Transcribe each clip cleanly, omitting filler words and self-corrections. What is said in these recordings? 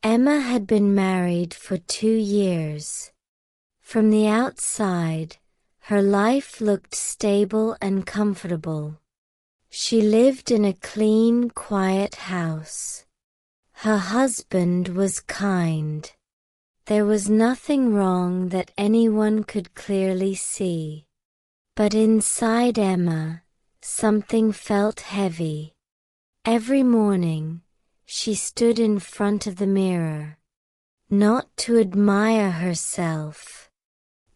Emma had been married for 2 years. From the outside, her life looked stable and comfortable. She lived in a clean, quiet house. Her husband was kind. There was nothing wrong that anyone could clearly see. But inside Emma, something felt heavy. Every morning, she stood in front of the mirror, not to admire herself,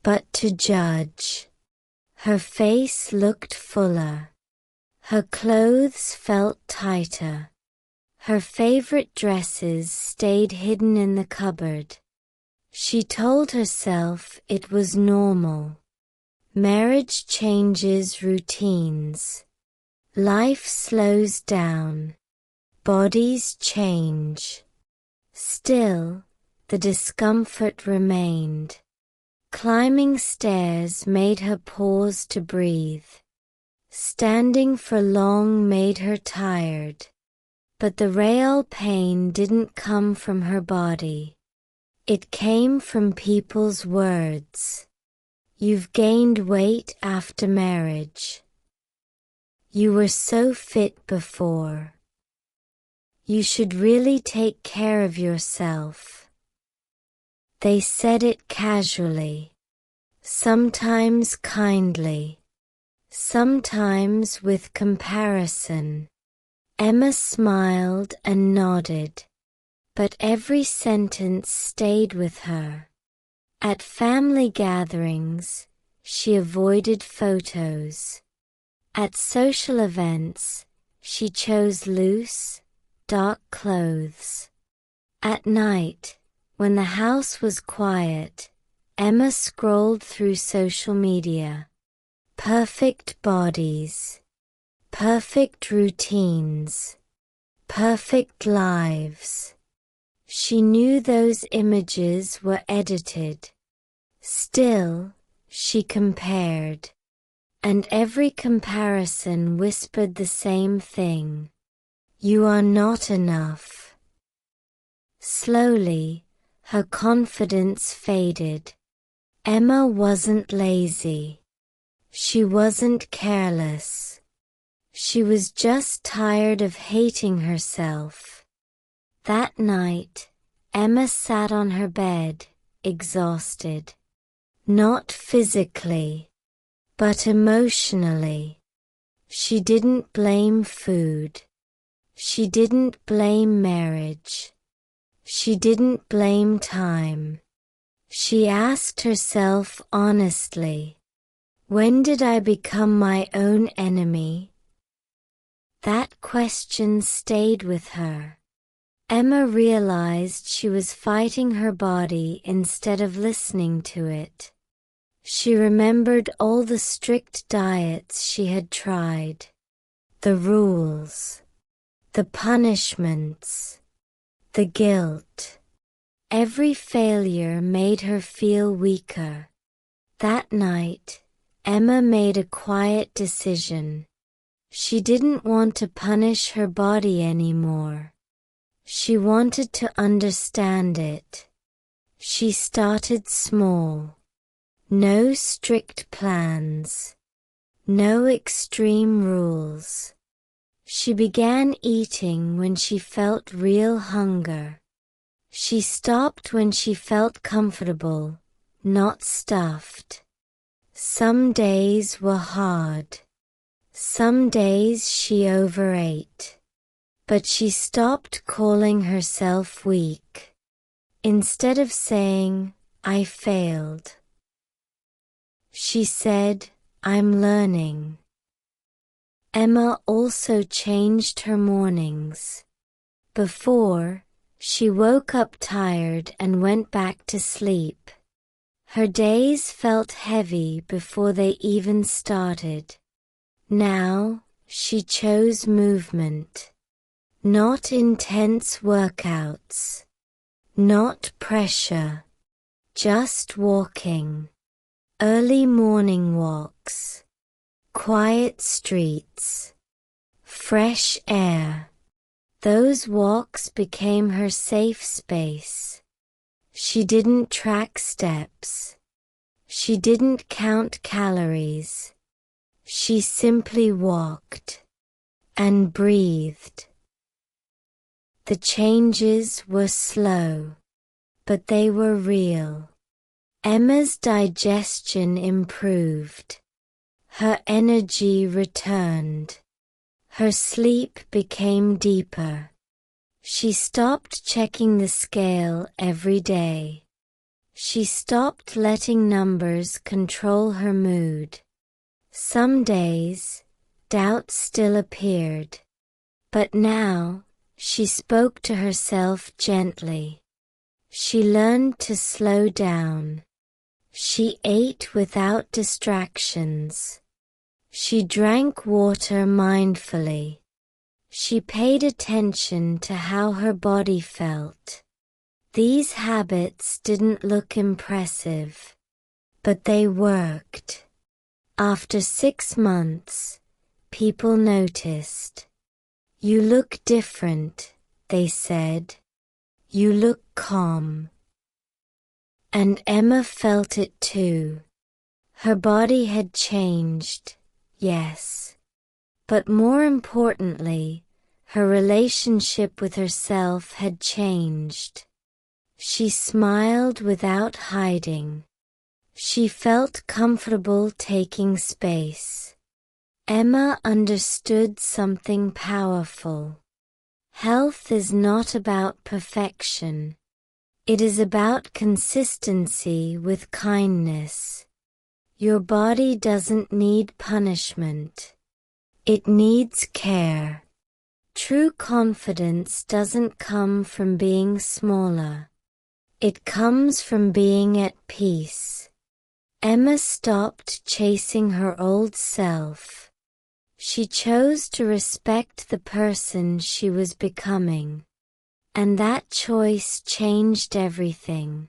but to judge. Her face looked fuller. Her clothes felt tighter. Her favorite dresses stayed hidden in the cupboard. She told herself it was normal. Marriage changes routines. Life slows down. Bodies change. Still, the discomfort remained. Climbing stairs made her pause to breathe. Standing for long made her tired. But the real pain didn't come from her body. It came from people's words. You've gained weight after marriage. You were so fit before. You should really take care of yourself. They said it casually, sometimes kindly, sometimes with comparison. Emma smiled and nodded, but every sentence stayed with her. At family gatherings, she avoided photos. At social events, she chose loose, dark clothes. At night, when the house was quiet, Emma scrolled through social media. Perfect bodies. Perfect routines. Perfect lives. She knew those images were edited. Still, she compared. And every comparison whispered the same thing. You are not enough. Slowly, her confidence faded. Emma wasn't lazy. She wasn't careless. She was just tired of hating herself. That night, Emma sat on her bed, exhausted. Not physically, but emotionally. She didn't blame food. She didn't blame marriage. She didn't blame time. She asked herself honestly, when did I become my own enemy? That question stayed with her. Emma realized she was fighting her body instead of listening to it. She remembered all the strict diets she had tried, the rules, the punishments, the guilt. Every failure made her feel weaker. That night, Emma made a quiet decision. She didn't want to punish her body anymore. She wanted to understand it. She started small. No strict plans. No extreme rules. She began eating when she felt real hunger. She stopped when she felt comfortable, not stuffed. Some days were hard. Some days she overate. But she stopped calling herself weak. Instead of saying, I failed, she said, I'm learning. Emma also changed her mornings. Before, she woke up tired and went back to sleep. Her days felt heavy before they even started. Now, she chose movement. Not intense workouts. Not pressure. Just walking. Early morning walks. Quiet streets. Fresh air. Those walks became her safe space. She didn't track steps. She didn't count calories. She simply walked and breathed. The changes were slow, but they were real. Emma's digestion improved. Her energy returned. Her sleep became deeper. She stopped checking the scale every day. She stopped letting numbers control her mood. Some days, doubt still appeared. But now, she spoke to herself gently. She learned to slow down. She ate without distractions. She drank water mindfully. She paid attention to how her body felt. These habits didn't look impressive, but they worked. After 6 months, people noticed. "You look different," they said. "You look calm." And Emma felt it too. Her body had changed, yes. But more importantly, her relationship with herself had changed. She smiled without hiding. She felt comfortable taking space. Emma understood something powerful. Health is not about perfection. It is about consistency with kindness. Your body doesn't need punishment. It needs care. True confidence doesn't come from being smaller. It comes from being at peace. Emma stopped chasing her old self. She chose to respect the person she was becoming. And that choice changed everything.